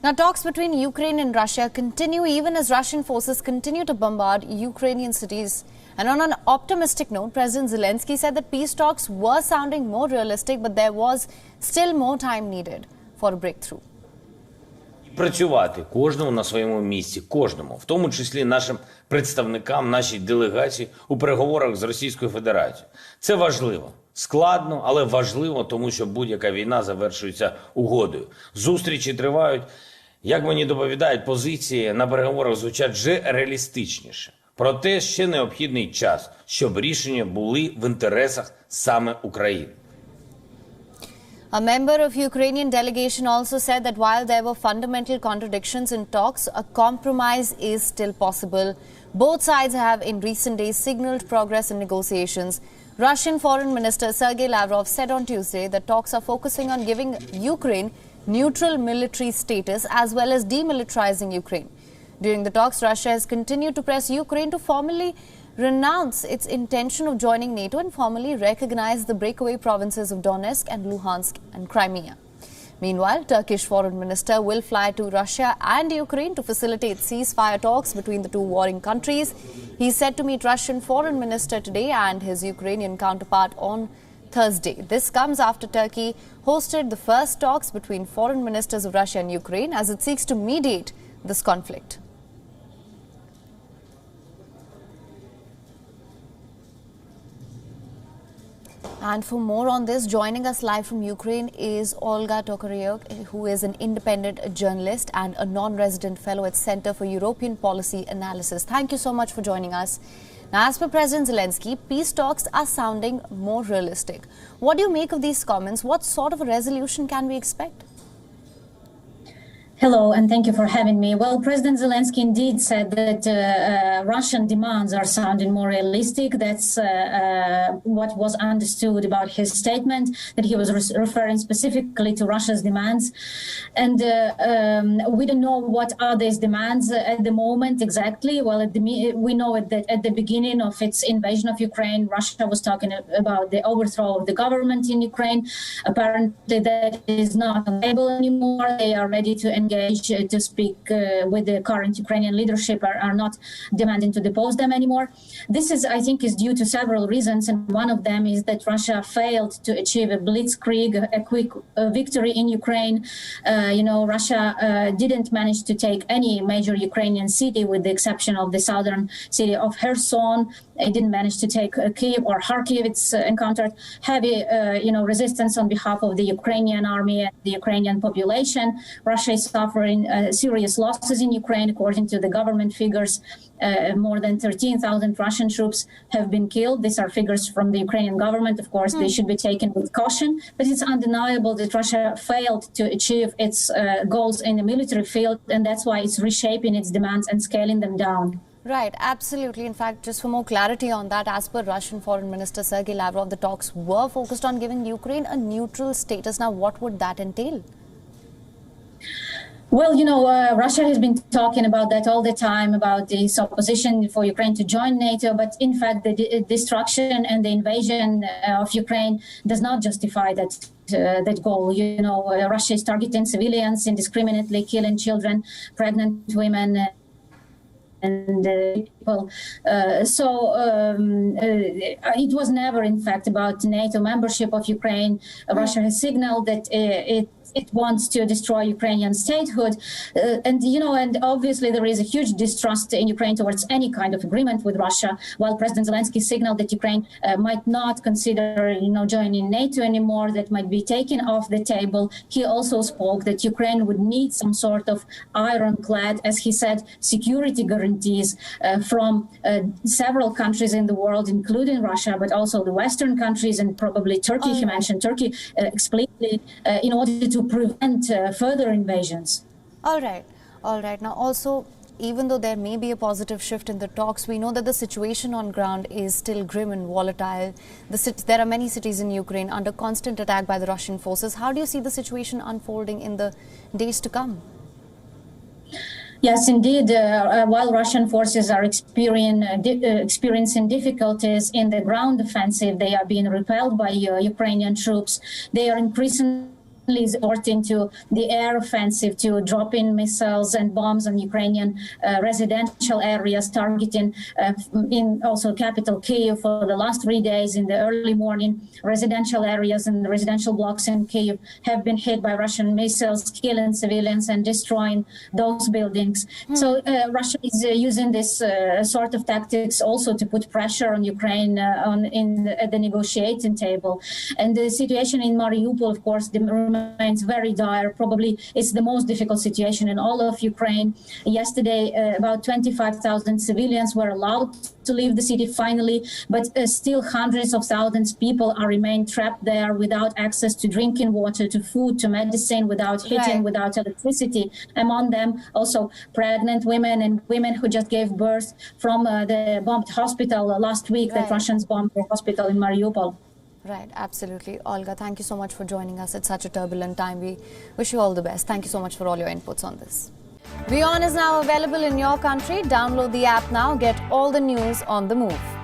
Now, talks between Ukraine and Russia continue even as Russian forces continue to bombard Ukrainian cities. And on an optimistic note, President Zelenskyy said that peace talks were sounding more realistic, but there was still more time needed for a breakthrough. Працювати кожному на своєму місці, кожному, в тому числі нашим представникам, нашій делегації у переговорах з Російською Федерацією. Це важливо. Складно, але важливо, тому що будь-яка війна завершується угодою. Зустрічі тривають. Як мені доповідають, позиції на переговорах звучать вже реалістичніше. Проте ще необхідний час, щоб рішення були в інтересах саме України. A member of Ukrainian delegation also said that while there were fundamental contradictions in talks, a compromise is still possible. Both sides have in recent days signaled progress in negotiations. Russian Foreign Minister Sergei Lavrov said on Tuesday that talks are focusing on giving Ukraine neutral military status as well as demilitarizing Ukraine. During the talks, Russia has continued to press Ukraine to formally renounce its intention of joining NATO and formally recognize the breakaway provinces of Donetsk and Luhansk and Crimea. Meanwhile, Turkish Foreign Minister will fly to Russia and Ukraine to facilitate ceasefire talks between the two warring countries. He is set to meet Russian Foreign Minister today and his Ukrainian counterpart on Thursday. This comes after Turkey hosted the first talks between foreign ministers of Russia and Ukraine as it seeks to mediate this conflict. And for more on this, joining us live from Ukraine is Olga Tokaryuk, who is an independent journalist and a non-resident fellow at Center for European Policy Analysis. Thank you so much for joining us. Now, as per President Zelenskyy, peace talks are sounding more realistic. What do you make of these comments? What sort of a resolution can we expect? Hello, and thank you for having me. Well, President Zelenskyy indeed said that Russian demands are sounding more realistic. That's what was understood about his statement, that he was referring specifically to Russia's demands. And we don't know what are these demands at the moment exactly. Well, we know that at the beginning of its invasion of Ukraine, Russia was talking about the overthrow of the government in Ukraine. Apparently, that is not on the table anymore. They are ready to engage to speak with the current Ukrainian leadership, are not demanding to depose them anymore. This is, I think, is due to several reasons, and one of them is that Russia failed to achieve a blitzkrieg, a quick victory in Ukraine. Russia didn't manage to take any major Ukrainian city, with the exception of the southern city of Kherson. It didn't manage to take Kyiv or Kharkiv. It's encountered heavy, resistance on behalf of the Ukrainian army and the Ukrainian population. Russia is suffering serious losses in Ukraine. According to the government figures, more than 13,000 Russian troops have been killed. These are figures from the Ukrainian government. Of course, they should be taken with caution, but it's undeniable that Russia failed to achieve its goals in the military field, and that's why it's reshaping its demands and scaling them down. Right, absolutely. In fact, just for more clarity on that, as per Russian Foreign Minister Sergei Lavrov, the talks were focused on giving Ukraine a neutral status. Now, what would that entail? Well, Russia has been talking about that all the time, about this opposition for Ukraine to join NATO. But in fact, the destruction and the invasion of Ukraine does not justify that goal. Russia is targeting civilians, indiscriminately killing children, pregnant women, and people. It was never, in fact, about NATO membership of Ukraine. Russia has signaled that it wants to destroy Ukrainian statehood. And obviously there is a huge distrust in Ukraine towards any kind of agreement with Russia. While President Zelenskyy signaled that Ukraine might not consider, joining NATO anymore, that might be taken off the table, he also spoke that Ukraine would need some sort of ironclad, as he said, security guarantees from several countries in the world, including Russia, but also the Western countries and probably Turkey. He mentioned Turkey explicitly in order to prevent further invasions. All right. Now, also, even though there may be a positive shift in the talks, we know that the situation on ground is still grim and volatile. There are many cities in Ukraine under constant attack by the Russian forces. How do you see the situation unfolding in the days to come? Yes, indeed. While Russian forces are experiencing difficulties in the ground offensive, they are being repelled by Ukrainian troops. They are increasingly resorting to the air offensive to drop in missiles and bombs on Ukrainian residential areas, targeting in also capital Kyiv for the last 3 days in the early morning. Residential areas and residential blocks in Kyiv have been hit by Russian missiles, killing civilians and destroying those buildings. So Russia is using this sort of tactics also to put pressure on Ukraine at the negotiating table. And the situation in Mariupol, of course, remains very dire. Probably it's the most difficult situation in all of Ukraine. Yesterday, about 25,000 civilians were allowed to leave the city finally, but still hundreds of thousands of people are remain trapped there without access to drinking water, to food, to medicine, without heating, without electricity. Among them, also pregnant women and women who just gave birth from the bombed hospital last week that Russians bombed the hospital in Mariupol. Right, absolutely. Olga, thank you so much for joining us at such a turbulent time. We wish you all the best. Thank you so much for all your inputs on this. WION is now available in your country. Download the app now. Get all the news on the move.